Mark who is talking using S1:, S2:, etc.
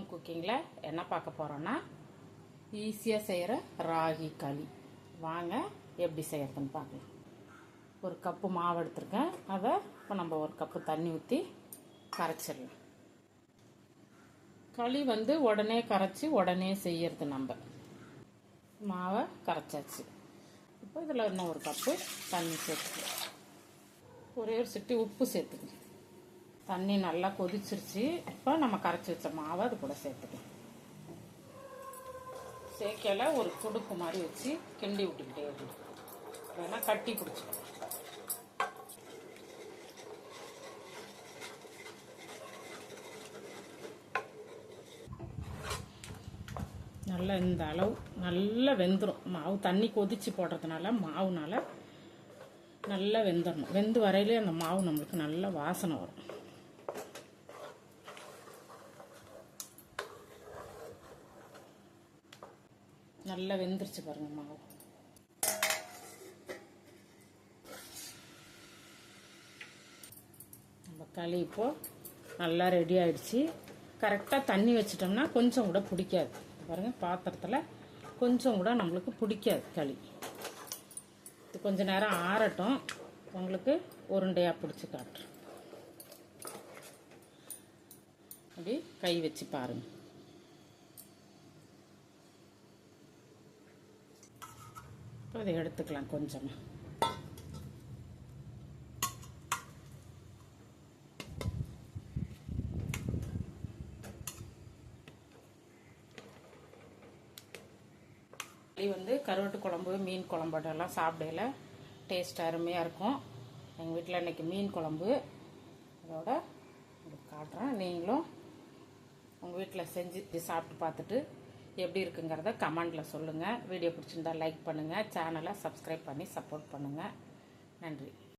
S1: Home குக்கிங்கில் என்ன பார்க்க போகிறோன்னா ஈஸியாக செய்கிற ராகி களி. வாங்க எப்படி செய்கிறதுன்னு பார்க்கலாம். ஒரு கப்பு மாவு எடுத்துருக்கேன். அதை இப்போ நம்ம ஒரு கப்பு தண்ணி ஊற்றி கரைச்சிடலாம். களி உடனே கரைச்சி உடனே செய்யறது. நம்ம மாவை கரைச்சாச்சு. இப்போ இதில் இன்னும் ஒரு கப்பு தண்ணி சேர்த்துக்கலாம். ஒரே ஒரு சிட்டி உப்பு சேர்த்துக்கலாம். தண்ணி நல்லா கொதிச்சிருச்சு. இப்போ நம்ம கரைச்சி வச்ச மாவை அது கூட சேர்த்துக்கலாம். சேர்க்கல ஒரு துடுப்பு மாதிரி வச்சு கிண்டி விட்டுக்கிட்டே இருக்கணும். ஏன்னா கட்டி பிடிச்சிடும். நல்லா இந்த அளவு நல்லா வெந்துடும். மாவு தண்ணி கொதிச்சு போடுறதுனால மாவுனால நல்லா வெந்துடணும். வெந்து வரையிலே அந்த மாவு நம்மளுக்கு நல்ல வாசனை வரும். நல்லா வெந்துருச்சு பாருங்க மாவு. நம்ம களி இப்போ நல்லா ரெடி ஆயிடுச்சு. கரெக்டாக தண்ணி வச்சிட்டோம்னா கொஞ்சம் கூட பிடிக்காது. பாருங்க பாத்திரத்தில் கொஞ்சம் கூட நம்மளுக்கு பிடிக்காது களி. இது கொஞ்ச நேரம் ஆறட்டும். உங்களுக்கு உருண்டையாக பிடிச்சி காட்டுறேன். அப்படி கை வச்சு பாருங்க. இப்போ இதை எடுத்துக்கலாம் கொஞ்சமாக. கருவாட்டு குழம்பு மீன் குழம்புலாம் சாப்பிடல டேஸ்ட் அருமையாக இருக்கும். எங்கள் வீட்டில் இன்றைக்கி மீன் குழம்பு. அதோட காட்டுறேன். நீங்களும் உங்கள் வீட்டில் செஞ்சு சாப்பிட்டு பார்த்துட்டு எப்படி இருக்குங்கிறத கமெண்டில் சொல்லுங்கள். வீடியோ பிடிச்சிருந்தா லைக் பண்ணுங்கள். சேனலை சப்ஸ்கிரைப் பண்ணி சப்போர்ட் பண்ணுங்கள். நன்றி.